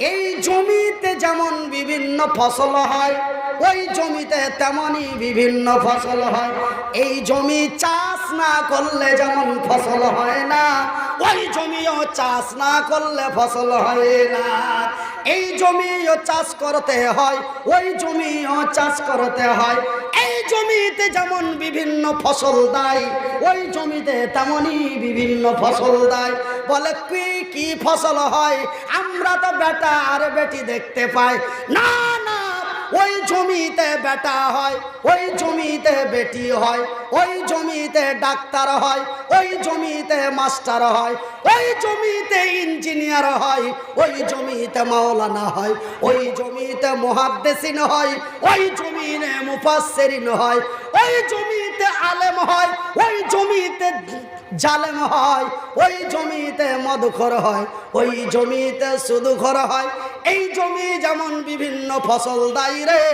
এই জমিতে যেমন বিভিন্ন ফসল হয়, ওই জমিতে তেমনই বিভিন্ন ফসল হয়। এই জমি চাষ না করলে যেমন ফসল হয় না, ওই জমিও চাষ না করলে ফসল হয় না। এই জমিও চাষ করতে হয়, ওই জমিও চাষ করতে হয়। এই জমিতে যেমন বিভিন্ন ফসল দেয়, ওই জমিতে তেমনই বিভিন্ন ফসল দেয়। বলে কি কি ফসল হয়? আমরা তো বেটা আর বেটি দেখতে পাই না। না, ওই জমিতে বেটা হয়, ওই জমিতে বেটি হয়, ওই জমিতে ডাক্তার হয়, ওই জমিতে মাস্টার হয়, ওই জমিতে ইঞ্জিনিয়ার হয়, ওই জমিতে মাওলানা হয়, ওই জমিতে মুহাদ্দিসিন হয়, ওই জমিনে মুফাসসিরিন হয়, ওই জমিতে আলেম হয়, ওই জমিতে জালেম হয়, ওই জমিতে মদখোর হয়, ওই জমিতে সুদখোর হয়। এই জমি যেমন বিভিন্ন ফসল দেয় রে,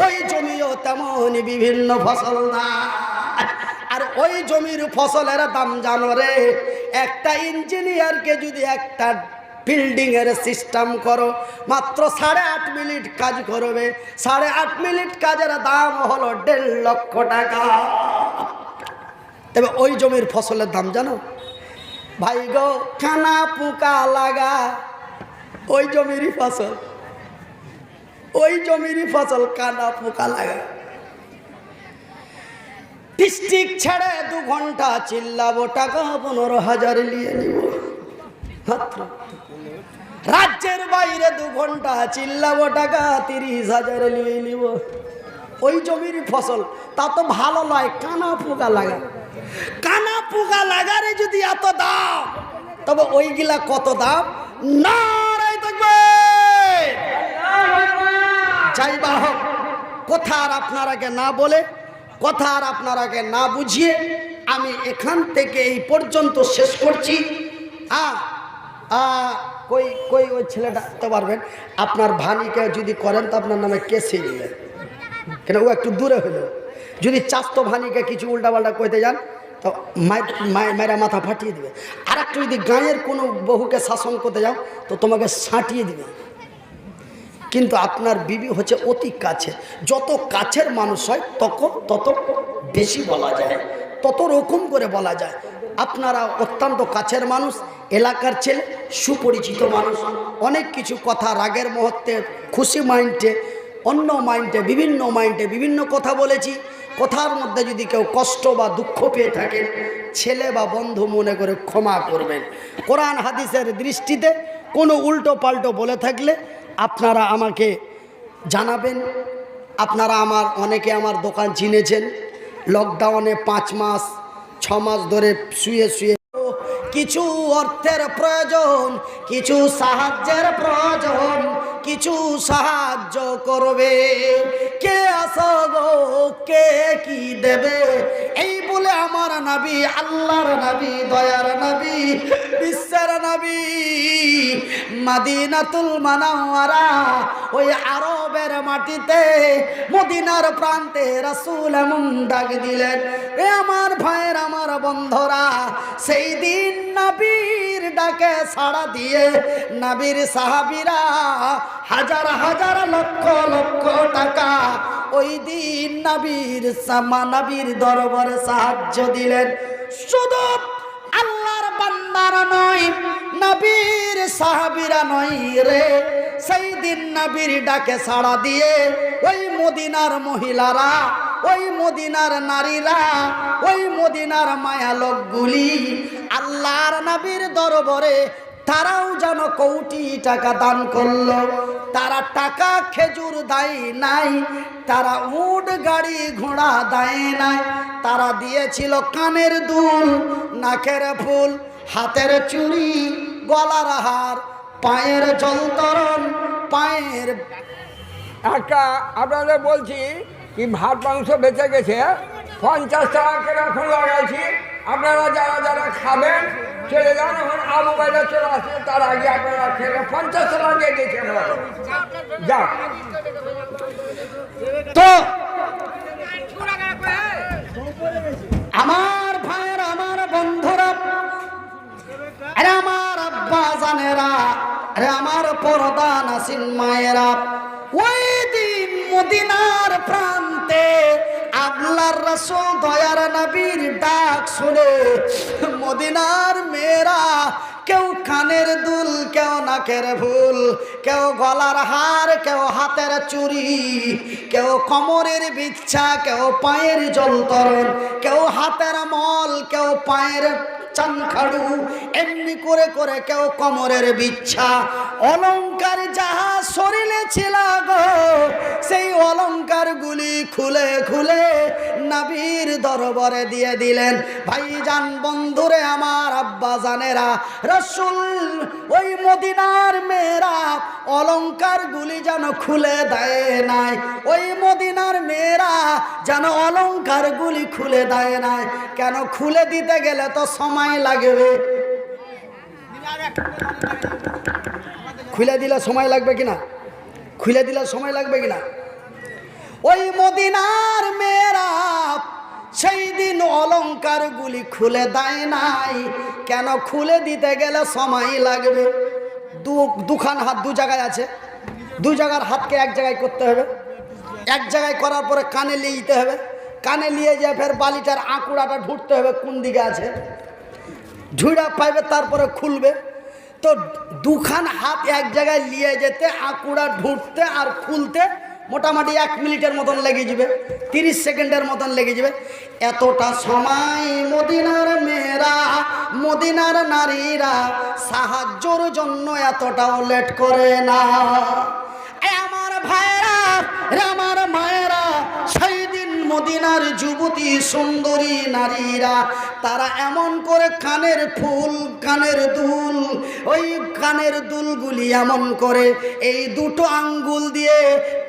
ওই জমিও তেমন বিভিন্ন ফসল দেয়। আর ওই জমির ফসলের দাম জানো রে? একটা ইঞ্জিনিয়ারকে যদি একটা বিল্ডিং এর সিস্টেম করো, মাত্র 8.5 মিনিট কাজ করবে। 8.5 মিনিট কাজের দাম হলো 1.5 লক্ষ টাকা। তবে ওই জমির ফসলের দাম জানো? ভাই গো, কানা পোকা লাগা ওই জমিরই ফসল, ওই জমিরই ফসল কানা পোকা লাগা। ডিস্ট্রিক্ট ছেড়ে 2 ঘন্টা চিল্লাবো, টাকা 15,000 নিয়ে নিব। রাজ্যের বাইরে 2 ঘন্টা চিল্লাবো, টাকা 30,000 নিয়ে নিব। ওই জমির ফসল, তা তো ভালো নয়, কানা পোকা লাগা। কানা পোকা লাগারে যদি এত দাম, তবে ওইগুলা কত দাম? নারায়ে তাকবীর। যাই বা হোক, কথা আর আপনার আগে না বলে, কথা আর আপনার আগে না বুঝিয়ে আমি এখান থেকে এই পর্যন্ত শেষ করছি। কই কই ওই ছেলেটা তো পারবেন, আপনার ভানিকে যদি করেন তো আপনার নামে কেসে দিলেন, কেন ও একটু দূরে হলো। যদি চাস্তো ভানিকে কিছু উল্টাপাল্টা কইতে যান তো মায়েরা মাথা ফাটিয়ে দিবে। আর একটু যদি গাঁয়ের কোনো বহুকে শাসন করতে যাও তো তোমাকে ছাঁটিয়ে দিবে। কিন্তু আপনার বিবি হচ্ছে অতি কাছে, যত কাছের মানুষ হয় তত বেশি বলা যায়, তত রকম করে বলা যায়। আপনারা অত্যন্ত কাছের মানুষ, এলাকার ছেলে, সুপরিচিত মানুষ। অনেক কিছু কথা রাগের মুহূর্তে, খুশি মাইন্ডে, অন্য মাইন্ডে, বিভিন্ন কথা বলেছি। কথার মধ্যে যদি কেউ কষ্ট বা দুঃখ পেয়ে থাকেন, ছেলে বা বন্ধু মনে করে ক্ষমা করবেন। কোরআন হাদিসের দৃষ্টিতে কোনো উল্টো পাল্টো বলে থাকলে আপনারা আমাকে জানাবেন। আপনারা অনেকে আমার দোকান চিনেছেন। লকডাউনে 5 মাস 6 মাস ধরে শুয়ে শুয়ে কিছু অর্থের প্রয়োজন, কিছু সাহায্যের প্রয়োজন, কিছু সাহায্য করবে। কে আসবো, কে কি দেবে, এই বলে আমার নবী, আল্লাহর নবী, দয়ার নবী, বিশ্বের নবী মদিনাতুল মুনাওয়ারা, ওই আরবের মাটিতে মদিনার প্রান্তে রাসূল এমন ডাক দিলেন। এ আমার ভাইয়ের, আমার বন্ধুরা, সেই দিন নবীর ডাকে সাড়া দিয়ে নবীর সাহাবীরা হাজার হাজার লক্ষ লক্ষ টাকা ওই দিন নবীর দরবারে সাহায্য দিলেন। শুধু আল্লাহর বান্দারা নয়, নবীর সাহাবীরা নয় রে, সেই দিন নবীর ডাকে সাড়া দিয়ে ওই মদিনার মহিলারা, ওই মদিনার নারীরা, ওই মদিনার মায়া লোকগুলি আল্লাহর নবীর দরবারে তারাও যেন কোটি টাকা দান করলো। তারা টাকা খেজুর দেয় নাই, তারা উট গাড়ি ঘোড়া দেয় নাই, তারা দিয়েছিল কানের দুল, নাকের ফুল, হাতের চুড়ি, গলার হার, পায়ের জলতরণ, পায়ের একটা আপনাদের বলছি কি, ভাত মাংস বেঁচে গেছে, 50 টাকা করে এখন লাগাইছি। আপনারা যারা যারা খাবেন চলে যান, এখন আবু বাইরা চলে আসে, তার আগে আপনারা খেলে 50 টাকা দিয়ে দিয়েছি আমরা। যা তো আমার ভাইয়ের, আমার বন্ধুরা, আরে আমার আব্বা জানেরা, আরে আমার পর্দা নাসিন মায়েরা, ওই দিন মদিনার প্রান্তে আল্লাহর রাসূল দয়ার নবীর ডাক শুনে মদিনার মেয়েরা কেউ কানের দুল, কেউ নাকের ফুল, কেউ গলার হার, কেউ হাতের চুড়ি, কেউ কোমরের বিচ্ছা, কেউ পায়ের জলতরণ, কেউ হাতের মল, কেউ পায়ের চানখাড়ু, এমনি করে করে কেউ কোমরের বিচ্ছা, অলংকার যাহা শরীরে ছিল গো সেই অলংকার গুলি খুলে খুলে নবীর দরবারে দিয়ে দিলেন। ভাইজান বন্ধুরে আমার, আব্বা জানেরা, রাসূল ওই মদিনার মেয়েরা অলংকার গুলি যেন খুলে দেয় নাই, ওই মদিনার মেয়েরা যেন অলংকার গুলি খুলে দেয় নাই। কেন? খুলে দিতে গেলে তো সময় লাগবে। খুলে দিলে সময় লাগবে কিনা? খুলে দিলে সময় লাগবে কিনা? ওই মদিনার মেয়েরা সেই দিন অলংকার গুলি খুলে দেয় নাই। কেন? খুলে দিতে গেলে সময় লাগবে। দুখান হাত দু জায়গায় আছে, দু জায়গার হাতকে এক জায়গায় করতে হবে, এক জায়গায় করার পরে কানে নিয়ে যেতে হবে, কানে নিয়ে যেয়ে ফের বালিটার আঁকুড়াটা ঢুঁড়তে হবে কোন দিকে আছে, ঝুড়া পাইবে তারপরে খুলবে। তো দুখান হাত এক জায়গায় নিয়ে যেতে, আঁকুড়া ঢুঁড়তে আর খুলতে মোটামুটি 1 মিনিটের মতন লেগে যাবে, 30 সেকেন্ডের মতন লেগে যাবে। এতটা সময় মদিনার মেয়েরা, মদিনার নারীরা সাহায্যর জন্য এতটাও লেট করে না। আমার ভাইরা, আমার মায়েরা, সেই দিন মদিনার যুবতী সুন্দরী নারীরা তারা এমন করে কানের ফুল, কানের দুল, ওই কানের দুলগুলি এমন করে এই দুটো আঙ্গুল দিয়ে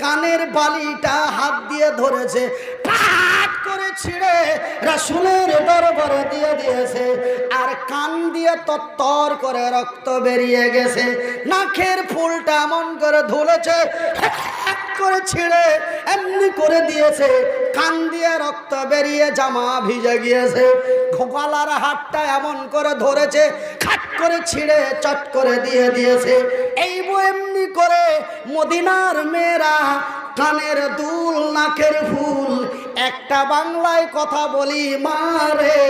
কানের বালিটা হাত দিয়ে ধরেছে, পাট করে ছিঁড়ে রাসূলের দরবারে দিয়ে দিয়েছে। আর কান দিয়ে তত্তর করে রক্ত বেরিয়ে গেছে, নাকের ফুলটা এমন করে ধরেছে, করে ছিঁড়ে এমনি করে দিয়েছে, কান দিয়ে রক্ত বেরিয়ে জামা ভিজে গিয়েছে। গলার হাতটা এমন করে ধরেছে, খাট করে ছিঁড়ে চট করে দিয়ে দিয়েছে। এই এমনি করে মদিনার মেয়েরা কানের দুল, নাকের ফুল, একটা বাংলায় কথা বলি মারে,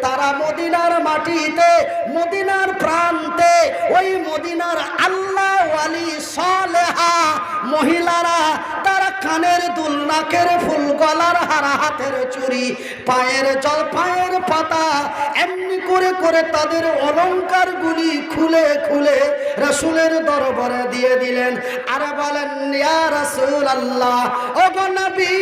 তারা মদিনার মাটিতে, মদিনার প্রান্তে, ওই মদিনার আল্লাহ ওয়ালি সালেহা মহিলারা তারা কানের দুল, নাকের ফুল, গলার হারা, হাতের চুড়ি, পায়ের জল, পায়ের পাতা এমনি করে করে তাদের অলংকার গুলি খুলে খুলে রাসূলের দরবারে দিয়ে দিলেন। আর বলেন, ইয়া রাসূলুল্লাহ, ও গো নবী,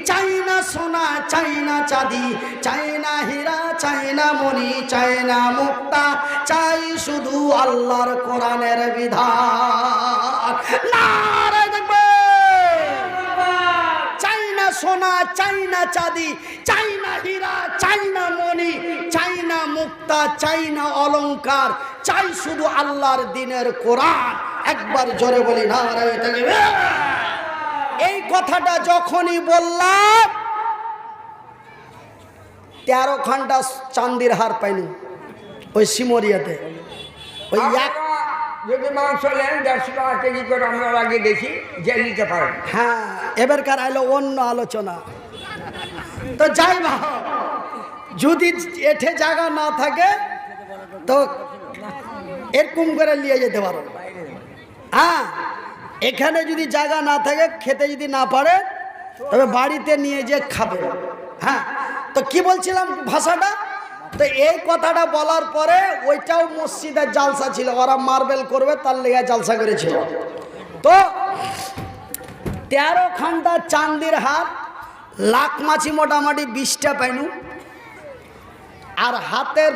চাই না সোনা, চাই না চাঁদি, চাই না হীরা, চাই না মণি, চাই না মুক্তা, চাই শুধু আল্লাহর কোরআনের বিধান। নারে চাই না সোনা, চাই না চাঁদি, চাই না হীরা, চাই না মণি, চাই না মুক্তা, চাই না অলংকার, চাই শুধু আল্লাহর দ্বীনের কোরআন। একবার জোরে বলি নারে তাকবীর। এই কথাটা যখনই বললাম 13 ঘন্টা চান্দির হার পাইনি ওই সিমরিয়াতে। ওই এক যদি মাংস নেন 150 টাকা কেজি করে আমরা লাগিয়ে দেখি, যে নিতে পারেন। হ্যাঁ, এবারকার আইলো অন্য আলোচনা। তো যাই ভাব, যদি এঠে জায়গা না থাকে তো এরকম করে নিয়ে যেতে পারো। হ্যাঁ, এখানে যদি জায়গা না থাকে, খেতে যদি না পারে, তবে বাড়িতে নিয়ে যে খাবে। হ্যাঁ, তো কি বলছিলাম ভাষাটা? তো এই কথাটা বলার পরে ওইটাও মসজিদের জালসা ছিল, ওরা মার্বেল করবে তার লেগে জালসা করেছিল। তো 13 ঘন্টা চান্দির হার, লাখ মাছি মোটামুটি 20টা পাইনু, আর হাতের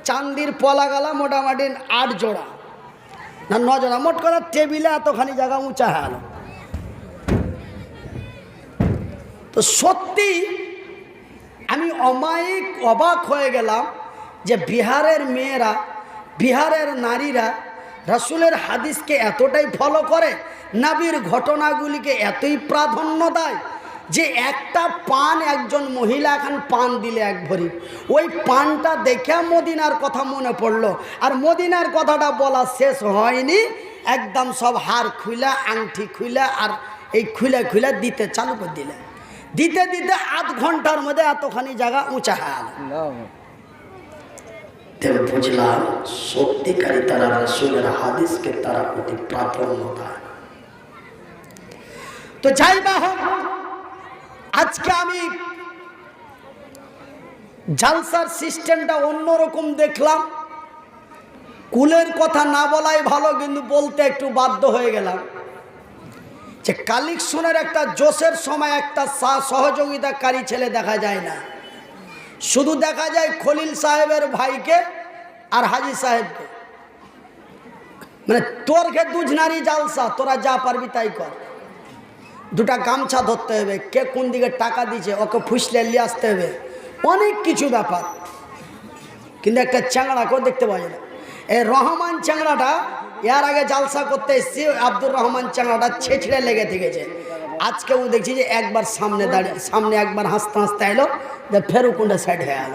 চান্দির পলা গালা মোটামুটি 8 জোড়া না 9 জোড়া, মোট কথা টেবিলে এতখানি জায়গা উঁচা হলো। তো সত্যি আমি অবাক হয়ে গেলাম যে বিহারের মেয়েরা, বিহারের নারীরা রাসূলের হাদিসকে এতটাই ফলো করে, নবীর ঘটনাগুলিকে এতই প্রাধান্য দেয়। যে একটা পান একজন মহিলা এখন পান দিলে এক ভরি, ওই পানটা দেখে মদিনার কথা মনে পড়লো। আর মদিনার কথাটা বলা শেষ হয়নি, একদম সব হার খুইলা আংটি খুইলা আর এই খুইলা দিতে চালু করে দিলে। দিতে দিতে আধ ঘন্টার মধ্যে এতখানি জায়গা উঁচা হয়ে গেল। তবে বুঝলাম সত্যিকারী তারা রাসূলের হাদিসকে তারা অতি প্রাধান্য দেয়। তো যাই বা হোক, আজকে আমি জালসার সিস্টেমটা অন্যরকম দেখলাম। কুলের কথা না বলাই ভালো, কিন্তু বলতে একটু বাধ্য হয়ে গেলাম যে কালেকশনের একটা জোশের সময় একটা সহযোগিতাকারী ছেলে দেখা যায় না, শুধু দেখা যায় খলিল সাহেবের ভাইকে আর হাজি সাহেবকে। মানে তোর কে দুজনারই জালসা, তোরা যা পারবি তাই কর। দুটা গামছা ধরতে হবে, কে কোন দিকে টাকা দিচ্ছে ওকে ফুসলে নিয়ে আসতে হবে, অনেক কিছু ব্যাপার। কিন্তু একটা চ্যাংড়াকেও দেখতে পাওয়া যায় না। এই রহমান চ্যাংড়াটা এর আগে জালসা করতে এসেছি, আব্দুর রহমান চ্যাংড়াটা ছেঁচড়ে লেগে থেকেছে। আজকেও দেখছি যে একবার সামনে দাঁড়িয়ে, সামনে একবার হাসতে হাসতে এলো, যে ফের কোনটা সাইড হয়ে গেল।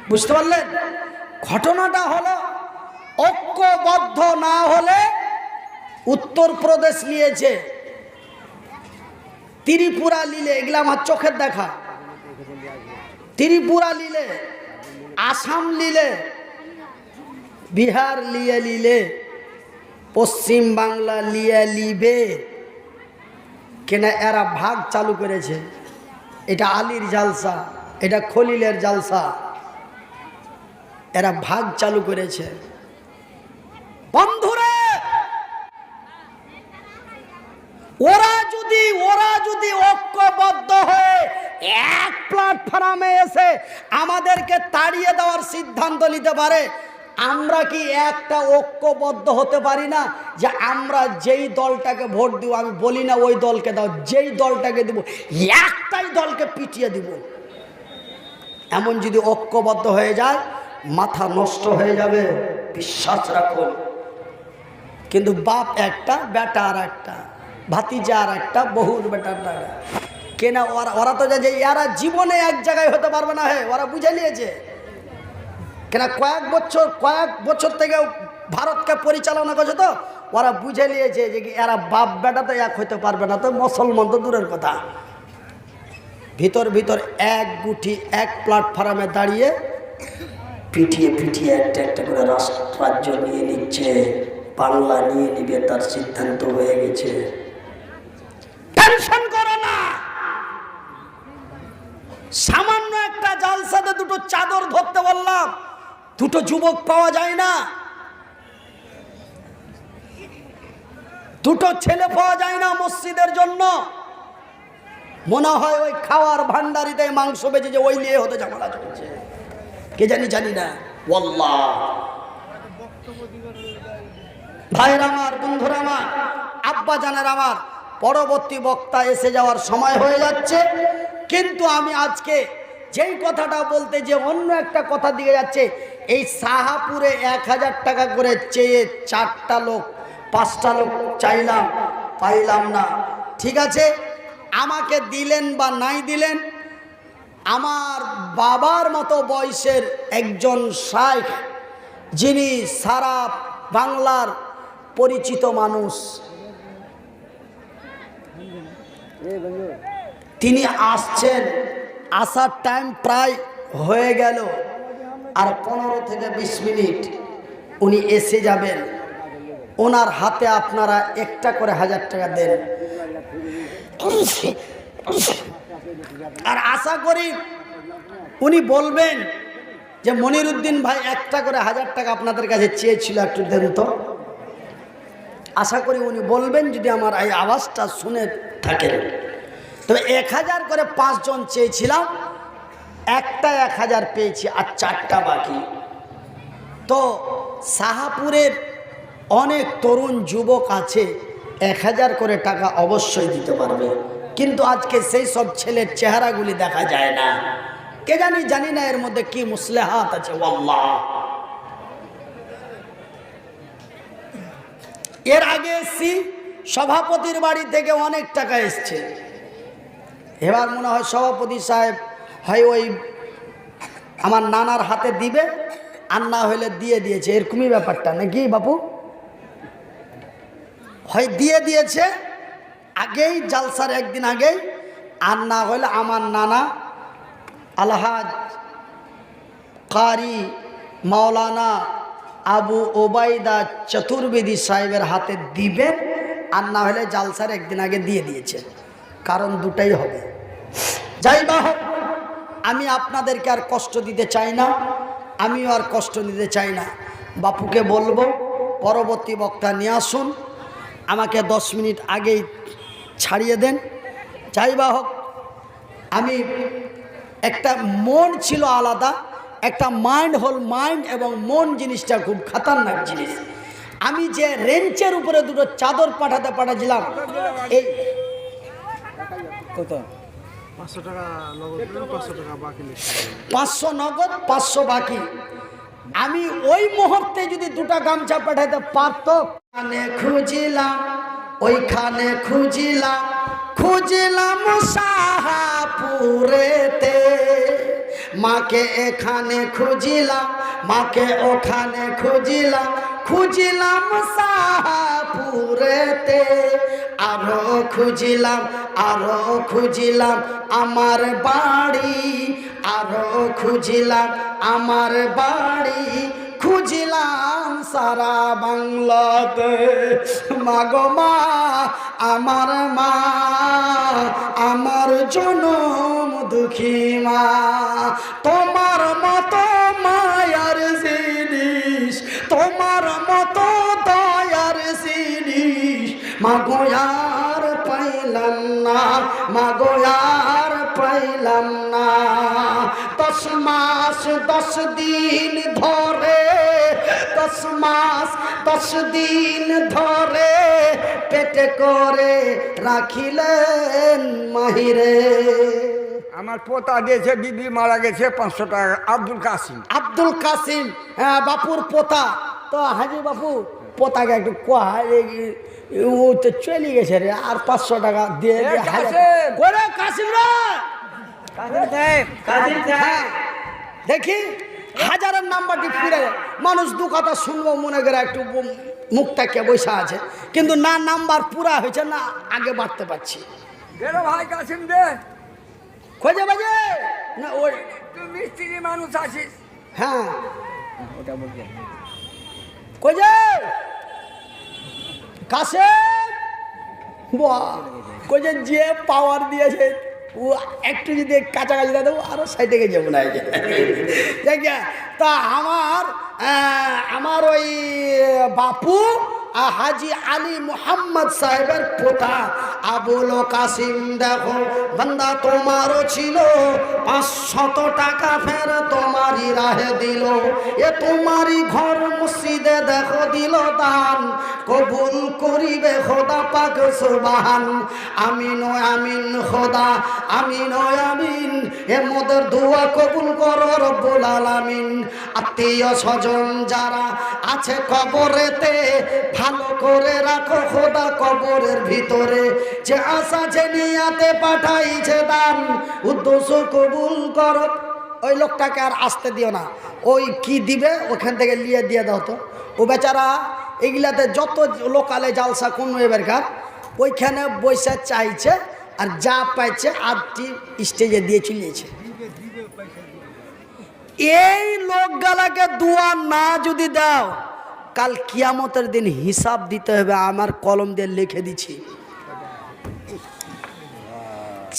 বুঝতে পারলেন? ঘটনাটা হলো ঐক্যবদ্ধ না হলে উত্তরপ্রদেশ নিয়েছে, ত্রিপুরা নিলে, এগুলা আমার চোখের দেখা, ত্রিপুরা নিলে, আসাম নিলে, বিহার নিলে, পশ্চিম বাংলা নিবে। কেনা এরা ভাগ চালু করেছে, এটা আলীর জালসা, এটা খলিলের জালসা, এরা ভাগ চালু করেছে। বন্ধুরা, ওরা যদি ঐক্যবদ্ধ হয়ে এক প্ল্যাটফর্মে এসে আমাদেরকে তাড়িয়ে দেওয়ার সিদ্ধান্ত নিতে পারে, আমরা কি একটা ঐক্যবদ্ধ হতে পারি না? যে আমরা যেই দলটাকে ভোট দিব, আমি বলি না ওই দলকে দাও, যেই দলটাকে দিব একটাই দলকে পিটিয়ে দিব। এমন যদি ঐক্যবদ্ধ হয়ে যায়, মাথা নষ্ট হয়ে যাবে, বিশ্বাস রাখুন। কিন্তু বাপ একটা, বেটা আর একটা, ভাতিজা আর একটা, বহুর বেটার টাকা কেনা। ওরা তো যে এরা জীবনে এক জায়গায় হতে পারবে না, হে ওরা বুঝে নিয়েছে। কেনা কয়েক বছর থেকে ভারতকে পরিচালনা করছে, তো ওরা বুঝে নিয়েছে যে এরা বাপ বেটা তো এক হতে পারবে না, তো মুসলমান তো দূরের কথা। ভিতর এক গুটি এক প্ল্যাটফর্মে দাঁড়িয়ে পিটিয়ে একটা করে রাজ্য নিয়ে নিচ্ছে, বাংলা নিয়ে নিবে, তার সিদ্ধান্ত হয়ে গেছে। টেনশন করো না, সামান্য একটা জালসাতে দুটো চাদর ধরতে বললাম, দুটো যুবক পাওয়া যায় না, দুটো ছেলে পাওয়া যায় না মসজিদের জন্য। মনে হয় ওই খাওয়ার ভান্ডারিতে মাংস বেঁচে যে ওই নিয়ে হতে ঝামেলা চলছে, কে জানি না। ওয়াল্লাহ ভাইয়ের আমার, বন্ধুরা আমার, আব্বা জানের আমার, পরবর্তী বক্তা এসে যাওয়ার সময় হয়ে যাচ্ছে। কিন্তু আমি আজকে যেই কথাটা বলতে যে অন্য একটা কথা দিকে যাচ্ছে, এই শাহাপুরে 1000 টাকা করে চেয়ে 4টা লোক 5টা লোক চাইলাম, পাইলাম না। ঠিক আছে, আমাকে দিলেন বা নাই দিলেন, আমার বাবার মতো বয়সের একজন শাইখ, যিনি সারা বাংলার পরিচিত মানুষ, তিনি আসছেন। আসার টাইম প্রায় হয়ে গেল, আর 15 থেকে 20 মিনিট উনি এসে যাবেন। ওনার হাতে আপনারা একটা করে 1000 টাকা দেন, আর আশা করি উনি বলবেন যে মনিরুদ্দিন ভাই একটা করে 1000 টাকা আপনাদের কাছে চেয়েছিল, একটু দেন তো। আশা করি উনি বলবেন যদি আমার এই আওয়াজটা শুনে থাকেন। তবে 1000 করে 5 জন চেয়েছিলাম, একটা 1000 পেয়েছি, আর 4টা বাকি। তো শাহাপুরের অনেক তরুণ যুবক আছে, 1000 করে টাকা অবশ্যই দিতে পারবে, কিন্তু আজকে সেই সব ছেলের চেহারাগুলি দেখা যায় না। কে জানি না এর মধ্যে কি মুসলেহাত আছে। আল্লাহ, এর আগে এসছি সভাপতির বাড়ি থেকে অনেক টাকা এসছে। এবার মনে হয় সভাপতি সাহেব হয় ওই আমার নানার হাতে দিবে, আর না হলে দিয়ে দিয়েছে, এরকমই ব্যাপারটা নাকি বাপু? হয় দিয়ে দিয়েছে আগেই, জালসার একদিন আগেই, আর না হলে আমার নানা আলহাজ কারি মাওলানা আবু ওবায়দা চতুর্বেদী সাহেবের হাতে দিবেন, আর না হলে জালসার একদিন আগে দিয়ে দিয়েছে। কারণ দুটাই হবে। যাই বা হোক, আমি আপনাদেরকে আর কষ্ট দিতে চাই না, আমিও আর কষ্ট দিতে চাই না। বাপুকে বলবো পরবর্তী বক্তা নিয়ে আসুন, আমাকে 10 মিনিট আগেই ছাড়িয়ে দেন। যাই বা হোক, আমি একটা মন ছিল আলাদা, একটা মাইন্ড হল মাইন্ড, এবং মন জিনিসটা খুব খাতারনাক জিনিস। আমি যে রেঞ্চের উপরে দুটো চাদর পাঠাচ্ছিলাম, এই কত 500 টাকা নগদ, 500 টাকা বাকি। 500 নগদ, 500 বাকি। আমি ওই মুহূর্তে যদি দুটা গামছা পাঠাইতে পারতো, খুঁজিলাম ওইখানে খুঁজিলাম, খুঁজিলাম শাহাপুরেতে, মাকে এখানে খুঁজিলাম, মাকে ওখানে খুঁজিলাম, খুঁজিলাম শাহাপুরেতে, আরো খুঁজিলাম, আরো খুঁজিলাম আমার বাড়ি, আরো খুঁজিলাম আমার বাড়ি, খুঁজিলাম সারা বাংলাতে। মাগো মা, আমার মা, আমার জনম দুঃখী মা, তোমার মতো মায়ার জিনিস, তোমার মতো দয়ার জিনিস মাগো আর পাইলাম না, মাগো আর পাইলাম না। 10 মাস 10 দিন ধরে, 10 মাস 10 দিন ধরে পেটে করে রাখিলেন মাহিরে। আমার পোতা দিয়েছে, বিবি মারা গেছে, 500 টাকা। আব্দুল কাসিম। আব্দুল কাসিম, হ্যাঁ বাপুর পোতা। তো হাজি বাপু পোতাকে একটু কোয়া, ও তো চলে গেছে রে, আর 500 টাকা দিয়ে এ কাসিম! ওরে কাসিম রে, হ্যাঁ, দেখি হাজারের নাম্বারটি ফিরে। মানুষ দু কথা শুনবো মনে করে একটু মুখটাকে বসে আছে, কিন্তু না নাম্বার পুরা হয়েছে না, আগে বাড়তে পারছি। দে রে ভাই কাসিম, দে। খোঁজে বাজে না ওই, তুই মিস্ত্রি মানুষ আছিস। হ্যাঁ ওটা বলছি। খোঁজে কাছে খোঁজে, যে পাওয়ার দিয়েছে ও একটু যদি কাছাকাছি দেবো আরো সাইডে গিয়ে যাবো না। দেখ তা আমার ওই বাপু হাজি আলী মোহাম্মদ সাহেবের পোতা আবুল কাসিম, দেখো বান্দা তোমারও ছিল 500 টাকা, ফের তোমারই রাহে দিল, এ তোমারই ঘর মসজিদে দেখো দিল দান, কবুল করিবে খোদা পাক সুবহান। আমিন ও আমিন খোদা, আমিন ও আমিন, এ মোদের দোয়া কবুল করো রব্বুল আলামিন। আত্মীয় স্বজন যারা আছে কবরেতে, ভালো করে রাখো খোদা কবরের ভিতরে, যে আশা যে নিয়াতে পাঠাইছে দান, উদ্দেশ্য কবুল করো। ওই লোকটাকে আর আসতে দিও না, ওই কি দিবে ওখান থেকে নিয়ে দিয়ে দাও তো। ও বেচারা এগুলাতে যত লোকালে জালসা কোন এবারকার ওইখানে বৈশা চাইছে, আর যা পাইছে আজটি স্টেজে দিয়ে চলিয়েছে। এই লোকগুলাকে দোয়া না যদি দাও, কাল কিয়ামতের দিন হিসাব দিতে হবে। আমার কলম দিয়ে লিখে দিচ্ছি,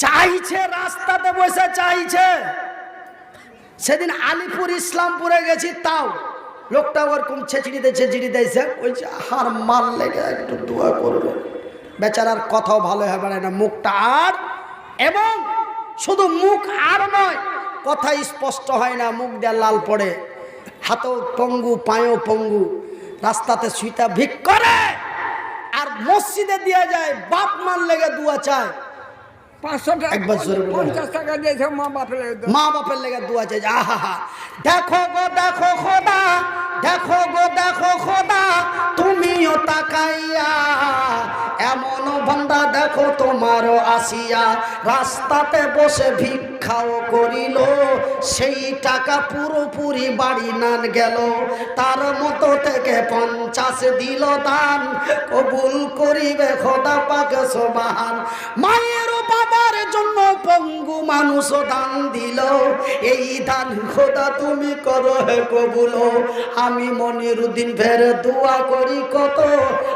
চাইছে রাস্তাতে বসে চাইছে। সেদিন আলিপুর ইসলামপুরে গেছি, তাও লোকটা ওরকম ছেঁচড়িতে এসে বলছে হার মাল লেগে একটু দোয়া করবে। বেচারার কথাও ভালো হবে না, মুখটা আর, এবং শুধু মুখ আর নয়, কথা স্পষ্ট হয় না, মুখ দিয়ে লাল পড়ে, হাতও পঙ্গু, পায়েও পঙ্গু, রাস্তাতে শুইতা ভিক করে, আর মসজিদে দিয়ে যায় বাপ মাল লেগে দোয়া চায়। 500 টাকা, একবার জোরে বলো। 50 টাকা দিয়েছে মা বাপের লেগে। মা বাপের লেগে দোয়া চাই। আহা, দেখো গো দেখো খোদা, দেখো গো দেখো খোদা, তুমিও তাকাইয়া এমন তোমারও আসিয়া রাস্তাতে বসে ভিক্ষাও করিল, সেই টাকা পুরোপুরি বাড়ি নান গেল, তার মতো থেকে 50 দিল দান, কবুল করিবে খোদা পাক সুবহান। মায়ের ও বাবার জন্য পঙ্গু মানুষও দান দিল, এই দান খোদা তুমি করো হে কবুল। আমি মনিরুদ্দিন ফের দোয়া করি কত,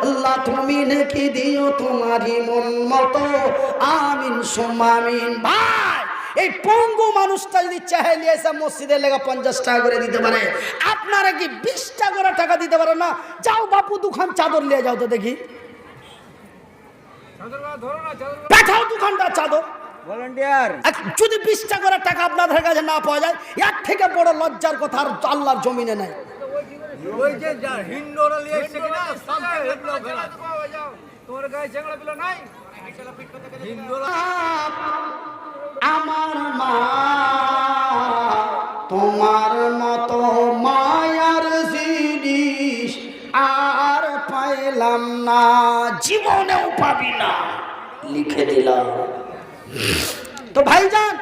আল্লাহ তুমি নেকি দিও তোমারই মন মতো, আমিন সুম্মা আমিন। ভাই এই পঙ্গু মানুষটা যদি চাইলে এসে মসজিদের লেগে 50 টাকা করে দিতে পারে, আপনারা কি 20 টাকা করে টাকা দিতে পারেন না? যাও বাপু দুখান চাদর নিয়ে যাও তো দেখি, পাঠাও দুখানটা চাদর ভলান্টিয়ার। যদি 20 টাকা করে টাকা আপনাদের কাছে না পাওয়া যায়, এর থেকে বড় লজ্জার কথা আর আল্লাহর জমিনে নাই। ওই যে হিন্দুরা নিয়ে এসেছে কিনা সামনে হেডলো ফেলা তোর গায়ে ঝগড়া বিলা নাই হিন্দুরা। আমার মা তোমার মতো মায়ার জিনিস আর পাইলাম না, জীবনেও পাবি না, লিখে দিলাম। তো ভাইজান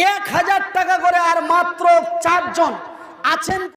1000 টাকা করে আর মাত্র 4 জন আছেন।